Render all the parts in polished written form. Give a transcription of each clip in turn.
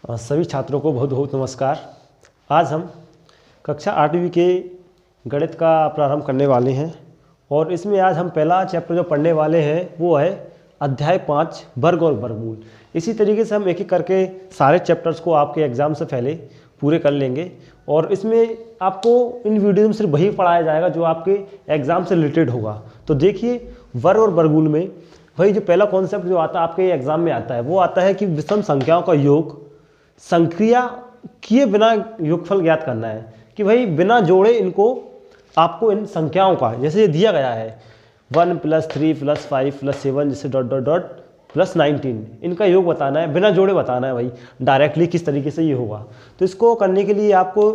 सभी छात्रों को बहुत बहुत नमस्कार। आज हम कक्षा 8वीं के गणित का प्रारंभ करने वाले हैं और इसमें आज हम पहला चैप्टर जो पढ़ने वाले हैं वो है अध्याय 5 वर्ग और वर्गमूल। इसी तरीके से हम एक एक करके सारे चैप्टर्स को आपके एग्ज़ाम से पहले पूरे कर लेंगे और इसमें आपको इन वीडियो में सिर्फ वही पढ़ाया जाएगा जो आपके एग्ज़ाम से रिलेटेड होगा। तो देखिए, वर्ग और वर्गमूल में वही जो पहला कॉन्सेप्ट जो आता है आपके एग्ज़ाम में आता है वो आता है कि विषम संख्याओं का योग संक्रिया किए बिना योगफल ज्ञात करना है। कि भाई बिना जोड़े इनको आपको इन संख्याओं का, जैसे ये दिया गया है 1 + 3 + 5 + 7 जैसे ... + 19, इनका योग बताना है, बिना जोड़े बताना है भाई डायरेक्टली किस तरीके से ये होगा। तो इसको करने के लिए आपको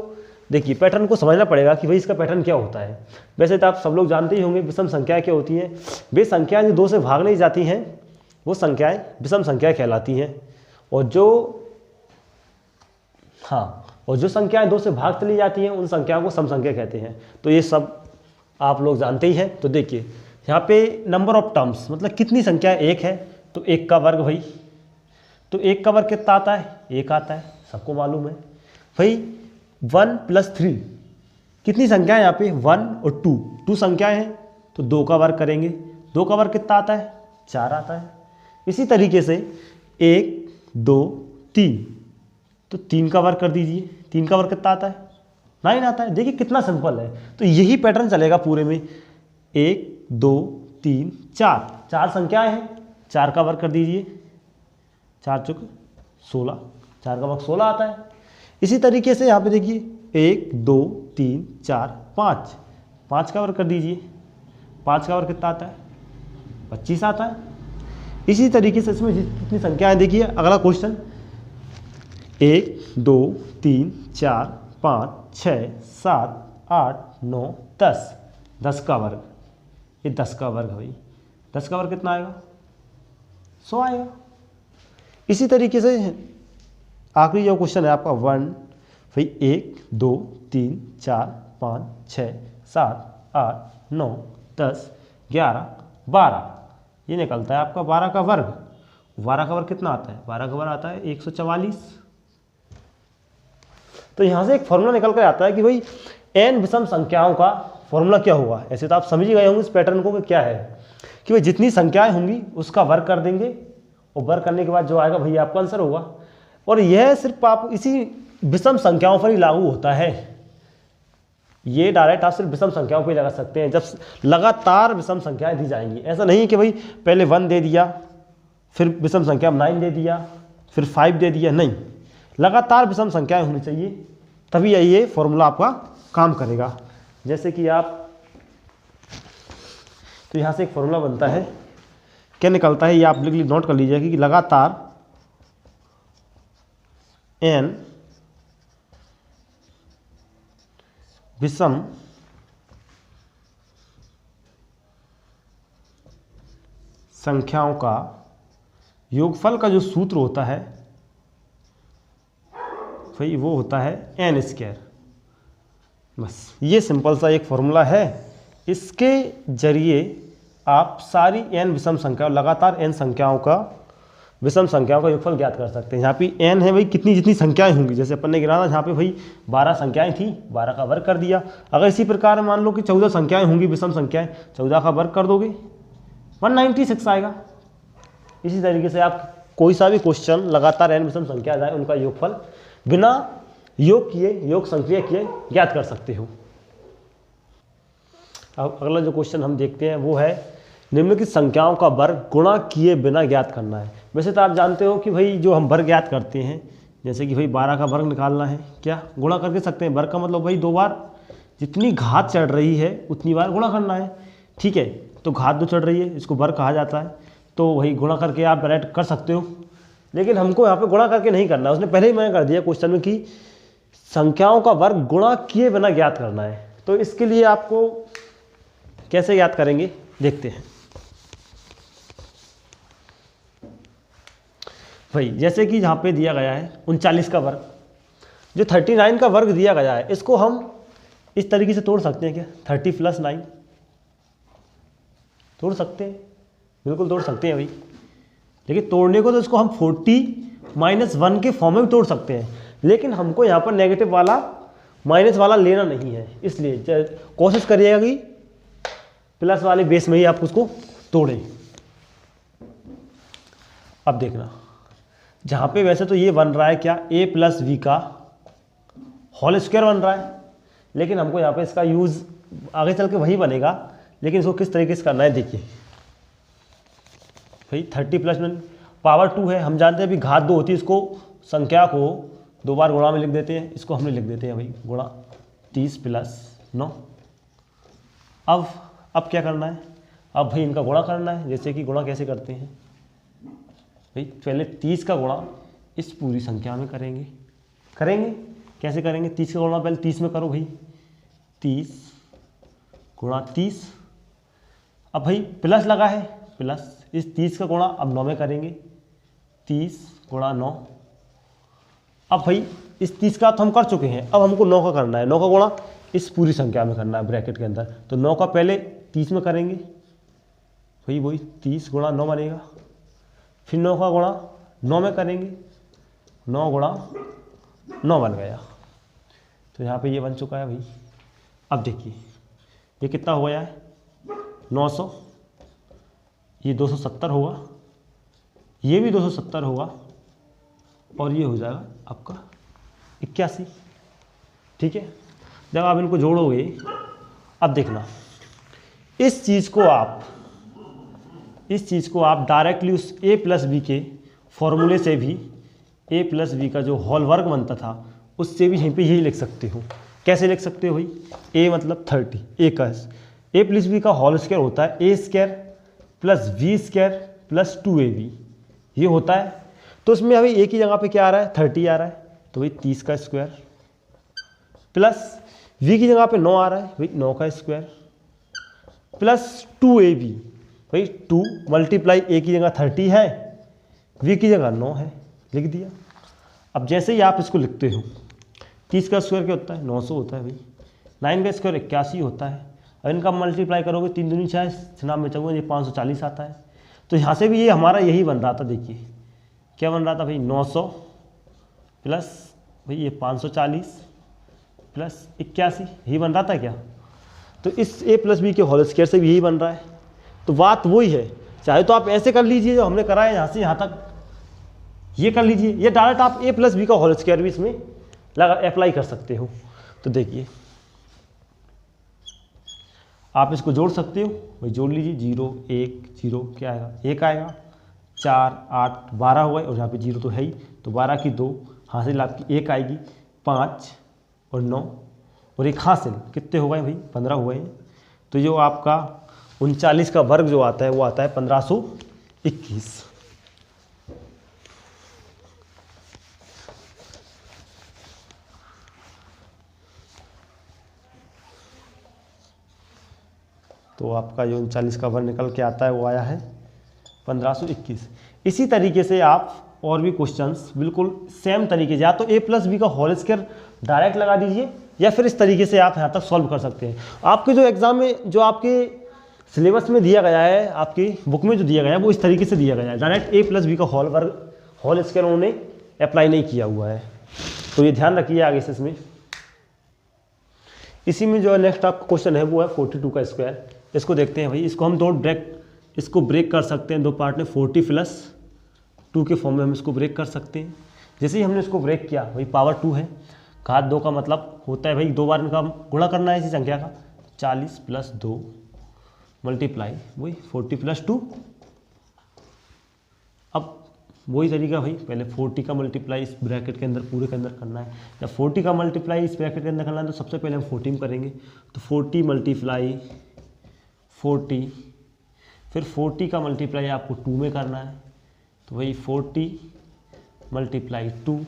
देखिए पैटर्न को समझना पड़ेगा कि भाई इसका पैटर्न क्या होता है। वैसे तो आप सब लोग जानते ही होंगे विषम संख्याएं क्या होती हैं। वे संख्याएं जो 2 से भाग नहीं जाती हैं वो संख्याएं विषम संख्याएं कहलाती हैं और जो संख्याएं 2 से भाग चली जाती हैं उन संख्याओं को सम संख्या कहते हैं। तो ये सब आप लोग जानते ही हैं। तो देखिए यहाँ पे नंबर ऑफ टर्म्स मतलब कितनी संख्या 1 है तो 1 का वर्ग भाई। तो 1 का वर्ग कितना आता है? 1 आता है, सबको मालूम है भाई। 1 + 3 कितनी संख्या है यहाँ पे? 1 और 2 संख्याएं हैं तो 2 का वर्ग करेंगे। 2 का वर्ग कितना आता है? 4 आता है। इसी तरीके से 1 2 3 तो 3 का वर्ग कर दीजिए। 3 का वर्ग कितना आता है? 9 आता है। देखिए कितना सिंपल है। तो यही पैटर्न चलेगा पूरे में। 1 2 3 4 संख्याएं हैं, 4 का वर्ग कर दीजिए। 4 चुक 16, 4 का वर्ग 16 आता है। इसी तरीके से यहाँ पे देखिए 1 2 3 4 5 का वर्ग कर दीजिए। 5 का वर्ग कितना आता है? 25 आता है। इसी तरीके से इसमें कितनी संख्याएं देखिए। अगला क्वेश्चन 1 2 3 4 5 6 7 8 9 10 का वर्ग। ये 10 का वर्ग भाई। 10 का वर्ग कितना आएगा? 100 आएगा। इसी तरीके से आखिरी जो क्वेश्चन है आपका 1 भाई 1 2 3 4 5 6 7 8 9 10 11 12 ये निकलता है आपका 12 का वर्ग। 12 का वर्ग कितना आता है? 12 का वर्ग आता है 144। तो यहाँ से एक फॉर्मूला निकल कर आता है कि भाई n विषम संख्याओं का फॉर्मूला क्या होगा। ऐसे तो आप समझ ही गए होंगे इस पैटर्न को कि क्या है कि भाई जितनी संख्याएं होंगी उसका वर्ग कर देंगे और वर्ग करने के बाद जो आएगा भैया आपका आंसर होगा। और यह सिर्फ आप इसी विषम संख्याओं पर ही लागू होता है। ये डायरेक्ट आप सिर्फ विषम संख्याओं पर ही लगा सकते हैं जब लगातार विषम संख्याएं दी जाएंगी। ऐसा नहीं कि भाई पहले 1 दे दिया फिर विषम संख्या 9 दे दिया फिर 5 दे दिया, नहीं, लगातार विषम संख्याएं होनी चाहिए तभी ये फॉर्मूला आपका काम करेगा। जैसे कि आप तो यहाँ से एक फॉर्मूला बनता है, क्या निकलता है ये आप नोट कर लीजिए कि लगातार n विषम संख्याओं का योगफल का जो सूत्र होता है भाई वो होता है n²। बस ये सिंपल सा एक फॉर्मूला है। इसके जरिए आप सारी n विषम संख्या लगातार n संख्याओं का विषम संख्याओं का योगफल ज्ञात कर सकते हैं। यहाँ पे n है भाई कितनी जितनी संख्याएं होंगी। जैसे अपन ने गिना था यहाँ पे भाई 12 संख्याएं थी, 12 का वर्ग कर दिया। अगर इसी प्रकार मान लो कि 14 संख्याएं होंगी विषम संख्याएं, 14 का वर्ग कर दोगे 196 आएगा। इसी तरीके से आप कोई सा भी क्वेश्चन लगातार n विषम संख्या जाए उनका योगफल बिना योग किए, योग संक्रिया किए ज्ञात कर सकते हो। अब अगला जो क्वेश्चन हम देखते हैं वो है निम्नलिखित संख्याओं का वर्ग गुणा किए बिना ज्ञात करना है। वैसे तो आप जानते हो कि भाई जो हम वर्ग ज्ञात करते हैं, जैसे कि भाई 12 का वर्ग निकालना है, क्या गुणा करके सकते हैं। वर्ग का मतलब भाई 2 बार जितनी घात चढ़ रही है उतनी बार गुणा करना है, ठीक है। तो घात 2 चढ़ रही है, इसको वर्ग कहा जाता है, तो वही गुणा करके आप डायरेक्ट कर सकते हो। लेकिन हमको यहाँ पे गुणा करके नहीं करना है। उसने पहले ही मैंने कर दिया क्वेश्चन में कि संख्याओं का वर्ग गुणा किए बिना ज्ञात करना है। तो इसके लिए आपको कैसे ज्ञात करेंगे देखते हैं भाई। जैसे कि यहाँ पे दिया गया है 39 का वर्ग, जो 39 का वर्ग दिया गया है इसको हम इस तरीके से तोड़ सकते हैं क्या? 30 + 9 तोड़ सकते हैं, बिल्कुल तोड़ सकते हैं भाई। लेकिन तोड़ने को तो इसको हम 40 -1 के फॉर्म में भी तोड़ सकते हैं, लेकिन हमको यहाँ पर नेगेटिव वाला माइनस वाला लेना नहीं है, इसलिए कोशिश करिएगा कि प्लस वाले बेस में ही आप उसको तोड़ें। अब देखना, जहाँ पे वैसे तो ये बन रहा है क्या, a प्लस वी का होल स्क्वायर बन रहा है, लेकिन हमको यहाँ पे इसका यूज़ आगे चल के वही बनेगा, लेकिन इसको किस तरीके से करना है देखिए भाई। 30 प्लस पावर 2 है, हम जानते हैं अभी घात 2 होती है, इसको संख्या को 2 बार गुणा में लिख देते हैं, इसको हमने लिख देते हैं भाई गुणा 30 प्लस 9। अब क्या करना है, अब भाई इनका गुणा करना है। जैसे कि गुणा कैसे करते हैं भाई, पहले 30 का गुणा इस पूरी संख्या में करेंगे कैसे करेंगे, 30 का गुणा पहले 30 में करो भाई, 30 गुणा 30। अब भाई प्लस लगा है, प्लस इस 30 का गुणा अब 9 में करेंगे, 30 गुणा 9। अब भाई इस 30 का तो हम कर चुके हैं, अब हमको 9 का करना है, 9 का गुणा इस पूरी संख्या में करना है ब्रैकेट के अंदर। तो 9 का पहले 30 में करेंगे भाई, वही 30 गुणा 9 बनेगा, फिर 9 का गुणा 9 में करेंगे, 9 गुणा 9 बन गया। तो यहाँ पे ये बन चुका है भाई। अब देखिए ये कितना हो गया है, 900, ये 270 होगा, ये भी 270 होगा, और ये हो जाएगा आपका 81। ठीक है, जब आप इनको जोड़ोगे, अब देखना इस चीज़ को आप डायरेक्टली उस a प्लस बी के फॉर्मूले से भी, a प्लस बी का जो होल वर्ग बनता था उससे भी यहीं पे यही लिख सकते हो। कैसे लिख सकते हो भाई, a मतलब 30, a का a प्लस बी का होल स्क्वायर होता है a square plus B square plus 2ab, ये होता है। तो इसमें अभी a की जगह पे क्या आ रहा है, 30 आ रहा है, तो भाई 30 का स्क्वायर, प्लस v की जगह पे 9 आ रहा है भाई, 9 का स्क्वायर, प्लस 2ab भाई, 2 मल्टीप्लाई a की जगह 30 है, v की जगह 9 है, लिख दिया। अब जैसे ही आप इसको लिखते हो, 30 का स्क्वायर क्या होता है, 900 होता है भाई, 9 का स्क्वायर 81 होता है। अब इनका मल्टीप्लाई करोगे, 3 दूनी 6, नाम में चौगुना, ये 540 आता है। तो यहाँ से भी ये हमारा यही बन रहा था, देखिए क्या बन रहा था भाई, 900 प्लस भाई ये 540 प्लस 81, यही बन रहा था क्या। तो इस a प्लस बी के होल स्क्वायर से भी यही बन रहा है। तो बात वही है, चाहे तो आप ऐसे कर लीजिए जो हमने करा है यहाँ से यहाँ तक, ये कर लीजिए, ये डायरेक्ट आप a प्लस बी का होल स्क्वायर भी इसमें अप्लाई कर सकते हो। तो देखिए आप इसको जोड़ सकते हो भाई, जोड़ लीजिए, 0 1 0 क्या आएगा, 1 आएगा, 4 8 12 हुआ है, और यहाँ पे 0 तो है ही, तो 12 की 2 हासिल आपकी 1 आएगी, 5 और 9 और 1 हासिल, कितने हो गए भाई, 15 हुए हैं। तो जो आपका 39 का वर्ग जो आता है वो आता है 1521। तो आपका जो 39 का वर्ग निकल के आता है वो आया है 1521। इसी तरीके से आप और भी क्वेश्चंस बिल्कुल सेम तरीके से, या तो a प्लस बी का होल स्क्वायर डायरेक्ट लगा दीजिए, या फिर इस तरीके से आप यहाँ तक सॉल्व कर सकते हैं। आपके जो एग्जाम में, जो आपके सिलेबस में दिया गया है, आपकी बुक में जो दिया गया है, वो इस तरीके से दिया गया है, डायरेक्ट a प्लस बी का होल स्क्वायर उन्होंने अप्लाई नहीं किया हुआ है। तो ये ध्यान रखिए आगे से इसमें। इसी में जो नेक्स्ट आपका क्वेश्चन है वो है 42 का स्क्वायर। इसको देखते हैं भाई, इसको हम इसको ब्रेक कर सकते हैं 2 पार्ट में, 40 प्लस 2 के फॉर्म में हम इसको ब्रेक कर सकते हैं। जैसे ही हमने इसको ब्रेक किया भाई, पावर 2 है, घात 2 का मतलब होता है भाई 2 बार इनका गुणा करना है इसी संख्या का, 40 प्लस 2 मल्टीप्लाई वही 40 प्लस 2। अब वही तरीका भाई, पहले 40 का मल्टीप्लाई इस ब्रैकेट के अंदर पूरे के अंदर करना है, जब 40 का मल्टीप्लाई इस ब्रैकेट के अंदर करना है तो सबसे पहले हम 40 में करेंगे। तो 40 मल्टीप्लाई 40, फिर 40 का मल्टीप्लाई आपको 2 में करना है, तो वही 40 मल्टीप्लाई 2।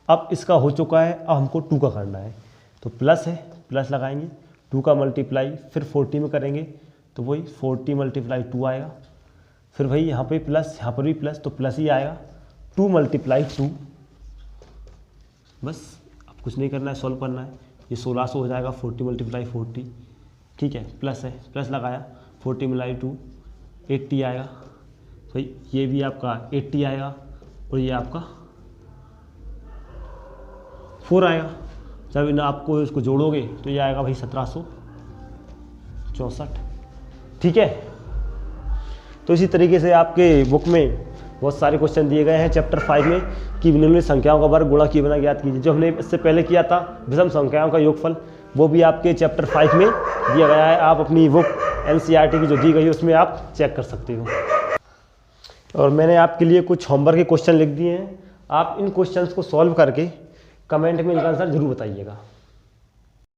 अब इसका हो चुका है, अब हमको 2 का करना है, तो प्लस है, प्लस लगाएंगे, 2 का मल्टीप्लाई फिर 40 में करेंगे, तो वही 40 मल्टीप्लाई 2 आएगा, फिर भाई यहाँ पे प्लस, यहाँ पर भी प्लस, तो प्लस ही आएगा, 2 मल्टीप्लाई 2। बस अब कुछ नहीं करना है, सॉल्व करना है, ये 1600 हो जाएगा, 40 मल्टीप्लाई 40, ठीक है, प्लस है, प्लस लगाया, 40 मिलाई 2 80 आएगा भाई, ये भी आपका 80 आएगा, और ये आपका 4 आएगा। जब इन आपको इसको जोड़ोगे तो ये आएगा भाई 1764। ठीक है। तो इसी तरीके से आपके बुक में बहुत सारे क्वेश्चन दिए गए हैं चैप्टर 5 में कि निम्नलिखित संख्याओं का वर्ग गुणा किए बिना ज्ञात कीजिए। जो हमने इससे पहले किया था विषम संख्याओं का योगफल, वो भी आपके चैप्टर 5 में दिया गया है। आप अपनी बुक NCERT की जो दी गई है उसमें आप चेक कर सकते हो। और मैंने आपके लिए कुछ होमवर्क के क्वेश्चन लिख दिए हैं, आप इन क्वेश्चंस को सॉल्व करके कमेंट में इनका आंसर जरूर बताइएगा।